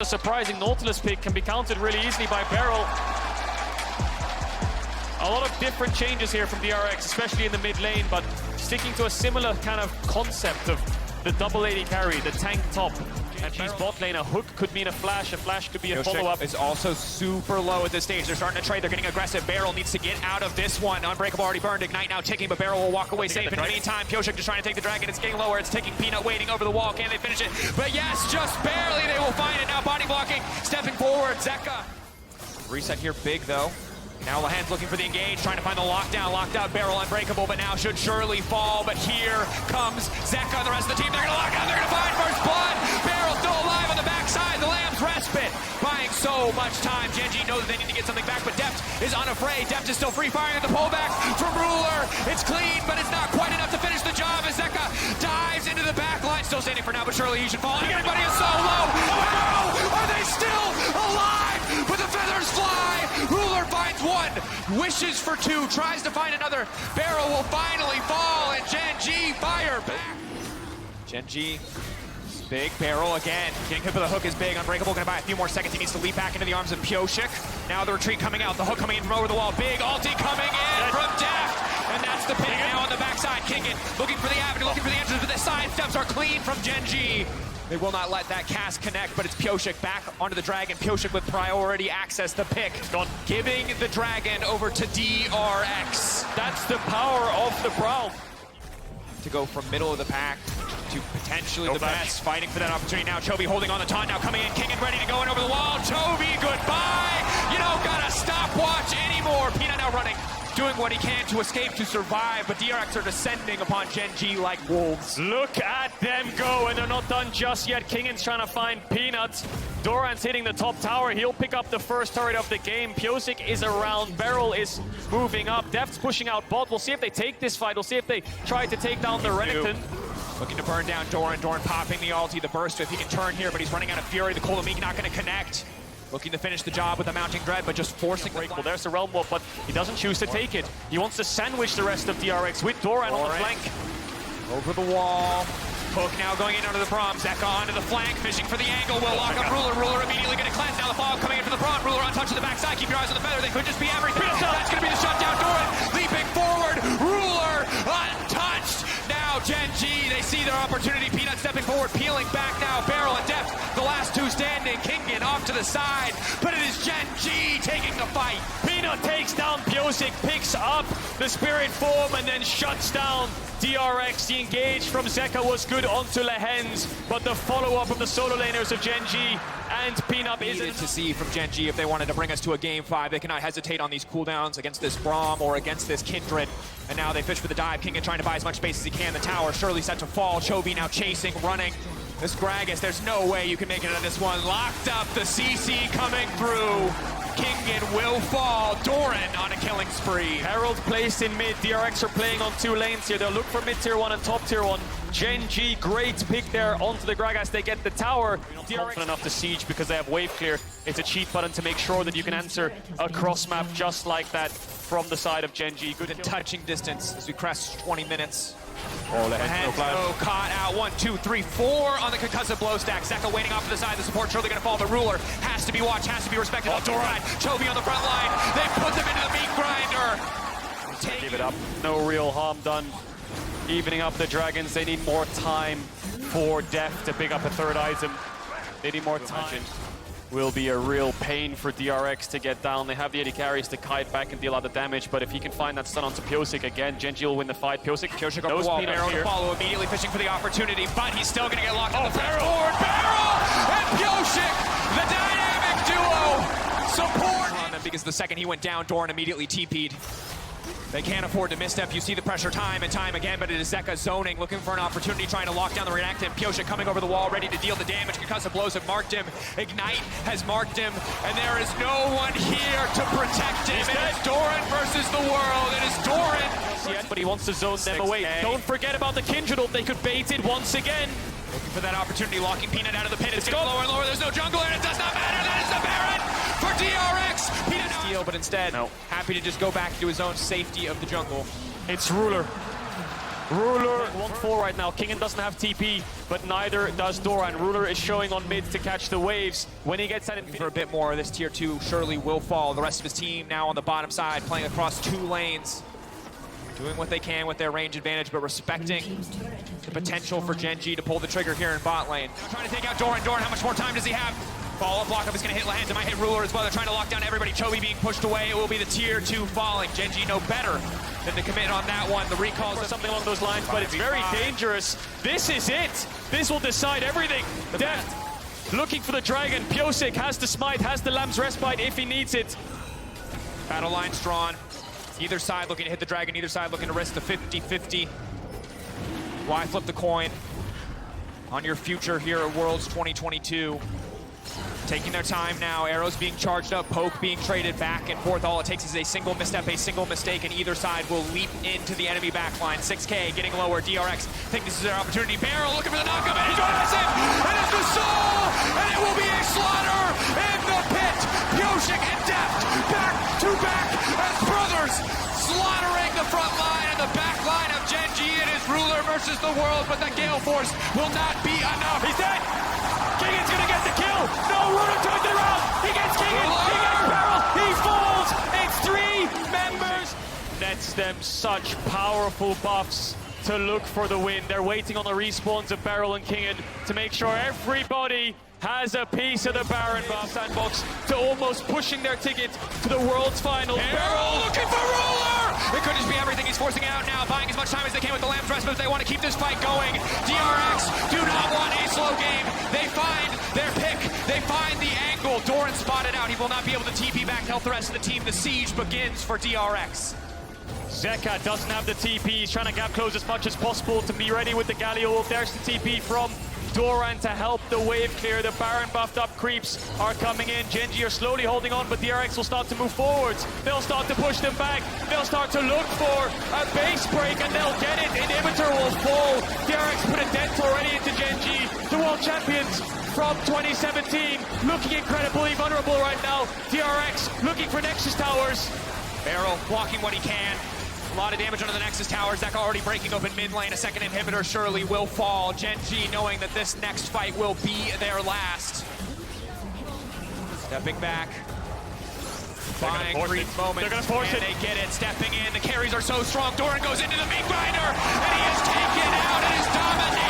A surprising Nautilus pick can be countered really easily by Beryl. A lot of different changes here from DRX, especially in the mid lane, but sticking to a similar kind of concept of the double AD carry, the tank top. And she's bot lane, a hook could mean a flash could be a follow-up. Is also super low at this stage. They're starting to trade, they're getting aggressive. Beryl needs to get out of this one. Unbreakable already burned, Ignite now ticking, but Beryl will walk away safe. In the meantime, Pyosik just trying to take the dragon. It's getting lower, it's taking Peanut waiting over the wall. Can they finish it? But yes, just barely they will find it. Now body blocking, stepping forward, Zeka. Reset here big though. Now Lahan's looking for the engage, trying to find the lockdown. Locked out Beryl, Unbreakable, but now should surely fall. But here comes Zeka and the rest of the team. They're gonna lock out, they're gonna find first blood. Beryl still alive on the backside. The Lamb's respite, buying so much time. Gen.G knows they need to get something back, but Deft is unafraid. Deft is still free firing at the pullback from Ruler. It's clean, but it's not quite enough to finish the job as Zeka dives into the back line. Still standing for now, but surely he should fall. And everybody is so low. Oh, are they still alive? But the feathers fly. Ruler finds one, wishes for two, tries to find another. Beryl will finally fall, and Gen.G fire back. Gen.G, big. Beryl again, getting hit with a hook is big. Unbreakable gonna buy a few more seconds. He needs to leap back into the arms of Pyosik. Now the retreat coming out, the hook coming in from over the wall. Big ulti coming in from Deft, and that's the pick now on the backside. Kingen looking for the avenue, looking for the entrance, but the side steps are clean from Gen.G. They will not let that cast connect, but it's Pyosik back onto the dragon. Pyosik with priority access, the pick. Giving the dragon over to DRX. That's the power of the Brawl. To go from middle of the pack to potentially the best. Fighting for that opportunity now. Chovy holding on the taunt now, coming in. Kingen ready to go in over the wall. Chovy, goodbye. You don't gotta stopwatch anymore. Peanut now running, doing what he can to escape, to survive, but DRX are descending upon Gen.G like wolves. Look at them go, and they're not done just yet. Kingen's trying to find Peanut. Doran's hitting the top tower. He'll pick up the first turret of the game. Pyosik is around. Beryl is moving up. Deft's pushing out bot. We'll see if they take this fight. We'll see if they try to take down the Renekton. Looking to burn down Doran. Doran popping the ulti, the burst if he can turn here, but he's running out of fury. The Kolomik not going to connect. Looking to finish the job with the mounting dread, but just forcing the well, there's the realm walk, but he doesn't choose to take it. He wants to sandwich the rest of DRX with Doran on the flank. Over the wall. Hook now going in under the prom. Zeka onto the flank, fishing for the angle. Will lock up Ruler. Ruler immediately going to cleanse. Now the fog coming in from the prom. Ruler on touch of the backside. Keep your eyes on the feather. They could just be everything. That's going to be the shutdown. Doran leaping forward. Ruler untouched. Now Gen.G, they see their opportunity. Peanut stepping forward, peeling back now. Beryl and Deft, the last two standing. Kingen off to the side, but it is Gen.G taking the fight. Peanut takes down Pyosik, picks up the spirit form, and then shuts down DRX. The engage from Zeka was good onto Lahan's, but the follow-up of the solo laners of Gen.G and Peanut needed to see from Gen.G if they wanted to bring us to a game 5. They cannot hesitate on these cooldowns against this Braum or against this Kindred. And now they fish for the dive. Kingen trying to buy as much space as he can. The tower surely set to fall. Chovy now chasing, running. This Gragas, there's no way you can make it on this one. Locked up, the CC coming through. Kingen will fall. Doran on a killing spree. Herald placed in mid. DRX are playing on two lanes here. They'll look for mid tier 1 and top tier 1. Gen.G, great pick there onto the Gragas. They get the tower. DRX confident enough to siege because they have wave clear. It's a cheat button to make sure that you can answer a cross map just like that from the side of Gen.G. Good in touching distance as we crest 20 minutes. Oh, the hands caught out. 1, 2, 3, 4 on the concussive blow stack. Zeka waiting off to the side. The support surely going to fall. The Ruler has to be watched, has to be respected. Oh, Doran. Chovy on the front line. They put them into the meat grinder. Give it up. No real harm done. Evening up the dragons. They need more time for Deft to pick up a third item. They need more time. Will be a real pain for DRX to get down. They have the AD carries to kite back and deal out the damage, but if he can find that stun onto Pyosik again, Gen.G will win the fight. Pyosik over the wall. Beryl to follow, immediately fishing for the opportunity, but he's still going to get locked on the forward. Beryl and Pyosik, the dynamic duo, support on them because the second he went down, Doran immediately TP'd. They can't afford to misstep. You see the pressure time and time again, but it is Zeka zoning, looking for an opportunity, trying to lock down the reactant. Pyosik coming over the wall, ready to deal the damage. Concussive blows have marked him. Ignite has marked him, and there is no one here to protect him. It is Doran versus the world. It is Doran. But he wants to zone them away. Don't forget about the Kindred ult. They could bait it once again. Looking for that opportunity, locking Peanut out of the pit. It's getting lower and lower. There's no jungler, and it does not matter. That is the Baron for DRX. Peanut steal, but instead, happy to just go back to his own safety of the jungle. It's Ruler. Ruler 1-4 right now. Kingen doesn't have TP, but neither does Doran. Ruler is showing on mid to catch the waves. When he gets that in For a bit more, this tier 2 surely will fall. The rest of his team now on the bottom side, playing across 2 lanes. Doing what they can with their range advantage, but respecting the potential for Gen.G to pull the trigger here in bot lane. Now trying to take out Doran. Doran, how much more time does he have? Follow-up lockup is going to hit Lahans. It might hit Ruler as well. They're trying to lock down everybody. Chovy being pushed away. It will be the tier 2 falling. Gen.G know better than to commit on that one. The recalls or something along those lines, but it's very dangerous. This is it. This will decide everything. Deft looking for the dragon. Piosik has the smite, has the Lamb's respite if he needs it. Battle lines drawn. Either side looking to hit the dragon, either side looking to risk the 50-50. Why flip the coin on your future here at Worlds 2022? Taking their time now, arrows being charged up, poke being traded back and forth. All it takes is a single misstep, a single mistake, and either side will leap into the enemy backline. 6K getting lower, DRX think this is their opportunity. Barrel looking for the knockup, and he's massive! And it's the soul! And it will be a slaughter in the pit! Piosik and Deft back to back as brothers, slaughtering the front line and the back line of Gen.G. It is Ruler versus the world, but the Gale Force will not be enough. He's dead! Kingen's gonna get the kill! No, Ruler turns it around! He gets Kingen! He gets Barrel! He falls! It's 3 members! Nets them such powerful buffs to look for the win. They're waiting on the respawns of Barrel and Kingen to make sure everybody has a piece of the Baron buff sandbox to almost pushing their ticket to the World's Final. Barrel looking for Ruler! It could just be everything. He's forcing it out now, buying as much time as they can with the Lamb's Rest, but they want to keep this fight going. DRX do not want a slow game. They find their pick. They find the angle. Doran spotted out. He will not be able to TP back to help the rest of the team. The siege begins for DRX. Zeka doesn't have the TP. He's trying to gap close as much as possible to be ready with the Galio ult. There's the TP from Doran to help the wave clear. The Baron buffed up creeps are coming in. Gen.G are slowly holding on, but DRX will start to move forwards. They'll start to push them back. They'll start to look for a base break, and they'll get it. Inhibitor will fall. DRX put a dent already into Gen.G. The world champions from 2017, looking incredibly vulnerable right now. DRX looking for Nexus towers. Barrel blocking what he can. A lot of damage under the Nexus towers. Zeka already breaking open mid lane. A second inhibitor surely will fall. Gen.G knowing that this next fight will be their last. Stepping back. Buying brief moments. They're gonna force it. They get it. Stepping in. The carries are so strong. Doran goes into the meat grinder. And he is taken out. It is dominated.